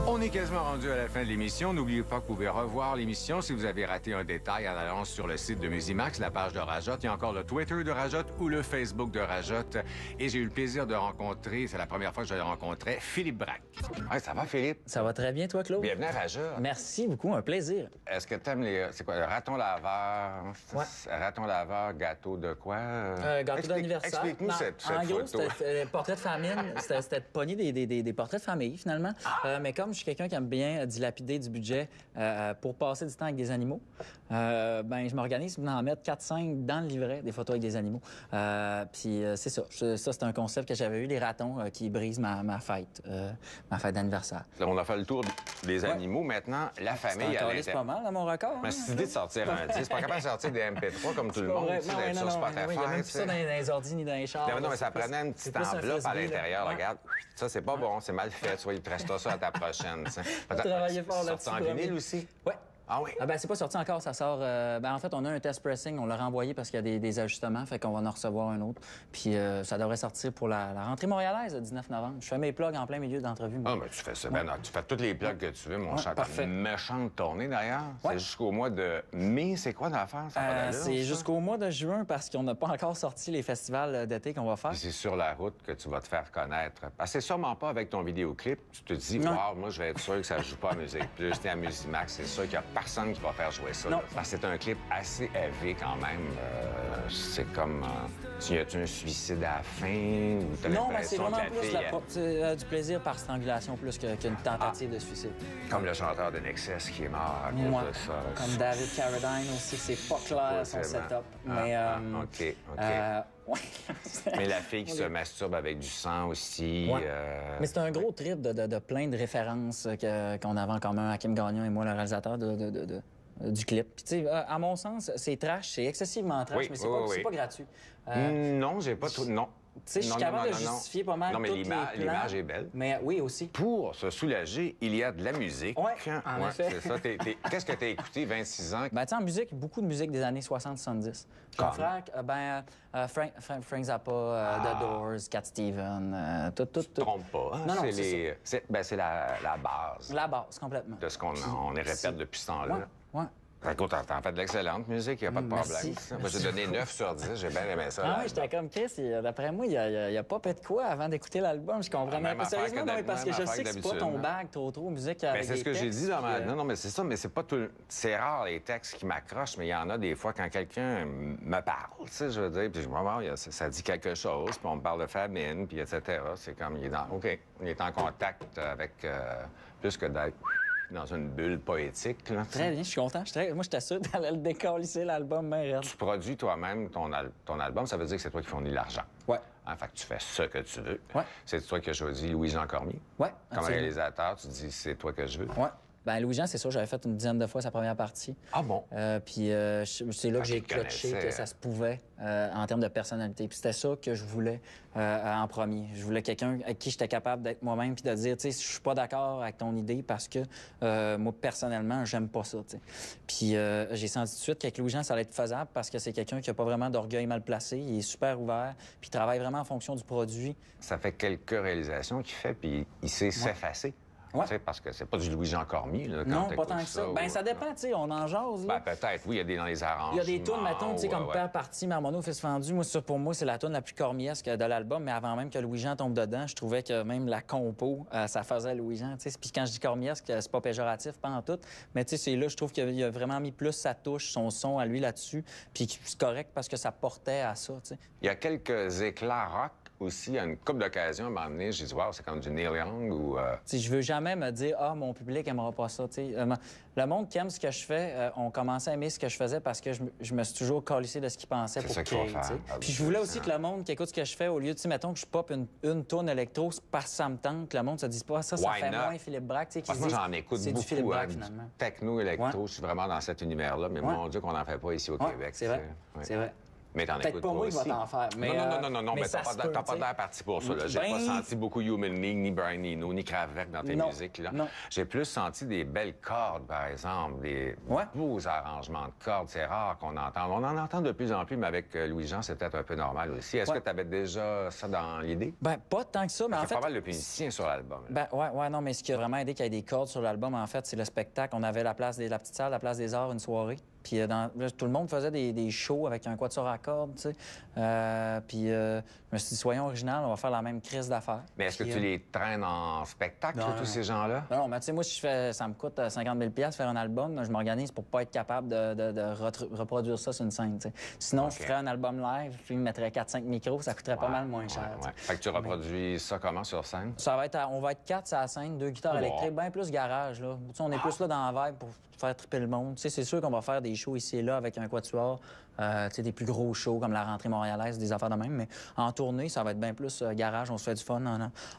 On est quasiment rendu à la fin de l'émission. N'oubliez pas que vous pouvez revoir l'émission si vous avez raté un détail en allant sur le site de Musimax, la page de Rajotte. Il y a encore le Twitter de Rajotte ou le Facebook de Rajotte. Et j'ai eu le plaisir de rencontrer, c'est la première fois que je le rencontrais, Philippe Braque. Ouais, ça va, Philippe? Ça va très bien, toi, Claude? Bienvenue à Rajotte. Merci beaucoup, un plaisir. Est-ce que t'aimes les... C'est quoi, le raton laveur? Ouais. Raton laveur, gâteau de quoi? Gâteau d'anniversaire. Explique-nous cette En gros, photo. c'était portrait de famine. C'était de pogner des portraits de famille, finalement. Mais comme je suis quelqu'un qui aime bien dilapider du budget pour passer du temps avec des animaux, ben je m'organise pour en mettre 4-5 dans le livret, des photos avec des animaux. Puis c'est ça. Ça, c'est un concept que j'avais eu, les ratons qui brisent ma fête d'anniversaire. Là, on a fait le tour des animaux. Maintenant, la famille à C'est pas mal, à mon record. Mais c'est idée de sortir un disque. Pas capable de sortir des MP3 comme tout le monde. Ouais, Tu sais, d'être sur Spotify. il n'y a même plus ça dans les ordi ni dans les chars. Non, mais ça prenait une petite enveloppe à l'intérieur. Regarde, ça, c'est pas bon, c'est mal fait. Tu vois, il te restera ça à ta prochaine. Travailler fort là-dessus. Sorti en vinyle aussi? Ouais. Ah oui? Ben, c'est pas sorti encore, ça sort... en fait, on a un test pressing, on l'a renvoyé parce qu'il y a des ajustements, fait qu'on va en recevoir un autre. Puis ça devrait sortir pour la rentrée montréalaise, le 19 novembre. Je fais mes plugs en plein milieu d'entrevue. Ah, mais tu fais ça. Ouais. Ben non, tu fais toutes les plugs que tu veux, mon cher. Parfait. Une méchante tournée, d'ailleurs. Ouais. C'est jusqu'au mois de mai. C'est quoi l'affaire? C'est jusqu'au mois de juin parce qu'on n'a pas encore sorti les festivals d'été qu'on va faire. C'est sur la route que tu vas te faire connaître. Parce que c'est sûrement pas avec ton vidéoclip. Tu te dis, wow, moi, je vais être sûr que ça joue pas à Musique Plus, t'es à Musimax. C'est sûr qu'il y a personne qui va faire jouer ça. Non. Parce que c'est un clip assez élevé quand même. C'est comme... y a-tu un suicide à la fin? Ou t'as non, mais c'est vraiment fille, du plaisir par strangulation plus qu'une tentative de suicide. Comme le chanteur de Nexus qui est mort à cause de ça. Comme David Carradine aussi, c'est pas clair son setup. Mais... OK. Ouais. Mais la fille qui se masturbe avec du sang aussi. Ouais. Mais c'est un gros trip de plein de références qu'on avait en commun, Hakim Gagnon et moi, le réalisateur du clip. Puis, tu sais, à mon sens, c'est trash, c'est excessivement trash, mais c'est pas gratuit. Non, j'ai pas tout. Non. Tu sais, je suis capable de justifier pas mal. Non, mais l'image est belle. Mais oui, aussi. Pour se soulager, il y a de la musique. Oui, en effet. C'est ça. Qu'est-ce que tu as écouté, 26 ans? Ben, tu sais, en musique, beaucoup de musique des années 60-70. Mon frère, Frank Zappa, The Doors, Cat Stevens, tout. Tu te trompes pas. Hein? Non, c'est la base. La base, complètement. De ce qu'on répète depuis ce temps-là. Ouais. Écoute, t'en fais de l'excellente musique, il n'y a pas de problème. Moi, j'ai donné 9 sur 10, j'ai bien aimé ça. Ah oui, j'étais comme Chris, d'après moi, il n'y a pas fait de quoi avant d'écouter l'album. Je comprenais pas. Sérieusement, non, mais parce que je sais que c'est pas ton bag trop musique avec c'est ce que j'ai dit dans ma... Non, mais c'est ça, mais c'est pas tout... C'est rare, les textes qui m'accrochent, mais il y en a des fois quand quelqu'un me parle, tu sais, je veux dire, puis ça dit quelque chose, puis on me parle de famine, puis etc. C'est comme, il est en contact avec plus que d'être... dans une bulle poétique. Là, très bien, je suis content. Moi, je t'assure d'aller le décalisser, l'album, bien raide. Tu produis toi-même ton album, ça veut dire que c'est toi qui fournis l'argent. Ouais. Fait que tu fais ce que tu veux. Ouais. C'est toi qui as choisi Louis-Jean Cormier. Ouais. Comme réalisateur, tu dis c'est toi que je veux. Ouais. Ben Louis-Jean, c'est ça, j'avais fait une dizaine de fois sa première partie. Ah bon? Puis c'est là que j'ai clutché que ça se pouvait en termes de personnalité. Puis c'était ça que je voulais en premier. Je voulais quelqu'un avec qui j'étais capable d'être moi-même puis de dire, tu sais, je suis pas d'accord avec ton idée parce que moi, personnellement, j'aime pas ça, tu sais. Puis j'ai senti tout de suite qu'avec Louis-Jean, ça allait être faisable parce que c'est quelqu'un qui a pas vraiment d'orgueil mal placé. Il est super ouvert puis il travaille vraiment en fonction du produit. Ça fait quelques réalisations qu'il fait puis il sait s'effacer. Ouais. Parce que c'est pas du Louis-Jean Cormier. Là, quand non, pas tant que ça. Ben, ça dépend, tu sais, on en jase. Là. Ben, peut-être, oui, il y a des dans les arrangements. Il y a des tunes, mettons, tu sais, comme Père parti, Marmono, Fils fendu. Moi, ça, pour moi, c'est la tune la plus cormiesque de l'album. Mais avant même que Louis-Jean tombe dedans, je trouvais que même la compo, ça faisait Louis-Jean. Puis quand je dis cormiesque, c'est pas péjoratif, pas en tout. Mais tu sais, c'est là, je trouve qu'il a vraiment mis plus sa touche, son son à lui là-dessus. Puis c'est correct parce que ça portait à ça, tu sais. Il y a quelques éclats rock aussi, à une couple d'occasions, à un moment donné, j'ai dit, wow, c'est comme du Neil Young ou... Je veux jamais me dire, ah, mon public aimera pas ça. Le monde qui aime ce que je fais, on commençait à aimer ce que je faisais parce que je me suis toujours calissé de ce qu'ils pensaient pour créer. Puis je voulais aussi que le monde qui écoute ce que je fais, au lieu de, mettons que je pop une tourne électro, c'est parce que ça me tente, que le monde se dise pas, ça fait moins Philippe Braque. Parce que moi, j'en écoute beaucoup, du Philippe Braque, finalement. Techno, électro, je suis vraiment dans cet univers-là, mais mon Dieu qu'on n'en fait pas ici au Québec. C'est vrai. C'est vrai. Mais t'en Peut-être écoutes pas pas moi qui va aussi. t'en faire. Mais, Non, mais ça t'as se peut, pas tu sais. l'air parti pour ça. Là. J'ai Ben, pas senti beaucoup Human League, ni Brian Eno, ni Kraftwerk dans tes non, musiques. Là. non. J'ai plus senti des belles cordes, par exemple, des Ouais. beaux arrangements de cordes. C'est rare qu'on entende. On en entend de plus en plus, mais avec Louis-Jean, c'est peut-être un peu normal aussi. Est-ce que tu avais déjà ça dans l'idée? Ben, pas tant que ça, mais Il y en a fait... pas mal de musiciens sur l'album. Là. Ben, ouais, non, mais ce qui a vraiment aidé qu'il y ait des cordes sur l'album, en fait, c'est le spectacle. On avait la petite salle, la place des Arts, une soirée. Puis là, tout le monde faisait des shows avec un quatuor à cordes, tu sais. Puis je me suis dit, soyons original, on va faire la même crise d'affaires. Mais est-ce que Puis, tu les traînes en spectacle, non, tous ces gens-là? Non, mais tu sais, moi, si ça me coûte 50 000 faire un album, je m'organise pour pas être capable de reproduire ça sur une scène, tu sais. Sinon, je ferais un album live, puis je mettrais 4-5 micros, ça coûterait pas mal moins cher. Ouais. Fait que tu reproduis ça comment sur scène? On va être 4 sur la scène, 2 guitares électriques, bien plus garage, là. Tu sais, on est plus là dans la vibe pour faire triper le monde. Tu sais, c'est sûr qu'on va faire des shows ici et là avec un quatuor, tu sais, des plus gros shows comme la rentrée montréalaise, des affaires de même, mais en tournée, ça va être bien plus garage, on se fait du fun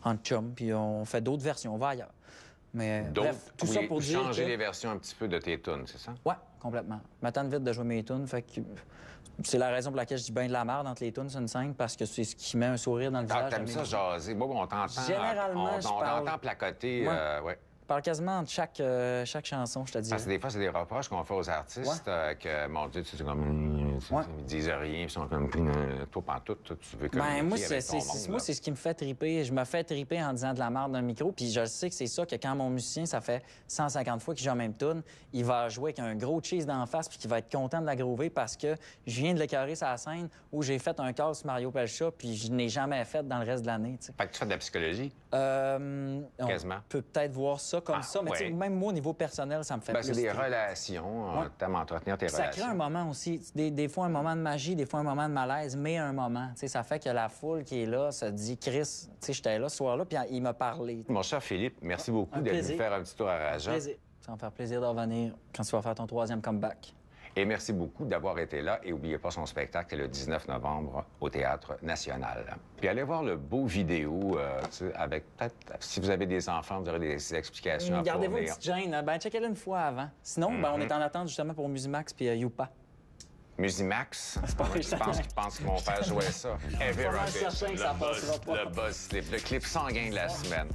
en chum, puis on fait d'autres versions, on va ailleurs. Mais bref, tout ça pour dire changer que... les versions un petit peu de tes tunes, c'est ça? Ouais, complètement. M'attendre vite de jouer mes tunes, fait que... C'est la raison pour laquelle je dis bien de la merde entre les tunes sur une scène, parce que c'est ce qui met un sourire dans le visage. T'aimes ça jaser? Bon, on t'entend... Généralement, on t'entend placoter, ouais. Je parle quasiment de chaque chanson, je te dis. Parce que des fois, c'est des reproches qu'on fait aux artistes que, mon Dieu, tu sais, comme... Ils disent rien, puis ils sont comme... Toi, pantoute, tu veux communiquer moi, avec ton monde, c'est ce qui me fait triper. Je me fais triper en disant de la merde d'un micro, puis je sais que c'est ça que quand mon musicien, ça fait 150 fois qu'il joue la même tune, il va jouer avec un gros cheese d'en face, puis qu'il va être content de la groover parce que je viens de l'écœurer sur la scène où j'ai fait un call sur Mario Pelcha, puis je n'ai jamais fait dans le reste de l'année, tu sais. Fait que tu fais de la psychologie? Quasiment. On peut peut-être voir ça comme ça, mais même moi, au niveau personnel, ça me fait plus c'est des relations, t'aimes entretenir tes relations. Ça crée un moment aussi, des fois un moment de magie, des fois un moment de malaise, mais un moment. Tu sais, ça fait que la foule qui est là se dit, Chris, tu sais, j'étais là ce soir-là, puis il m'a parlé. Mon cher Philippe, merci beaucoup d'être venu faire un petit tour à Raja. Plaisir. Ça va me faire plaisir de revenir quand tu vas faire ton 3e comeback. Et merci beaucoup d'avoir été là. Et n'oubliez pas son spectacle le 19 novembre au Théâtre National. Puis allez voir le beau vidéo avec peut-être, si vous avez des enfants, vous aurez des explications à Gardez-vous une petite gêne. Ben, checkez-le une fois avant. Sinon, on est en attente justement pour Musimax puis Youpa. Musimax? Je pense qu'ils vont faire jouer ça. Je suis certain que ça passera pas. Le buzz slip, le clip sanguin de la semaine.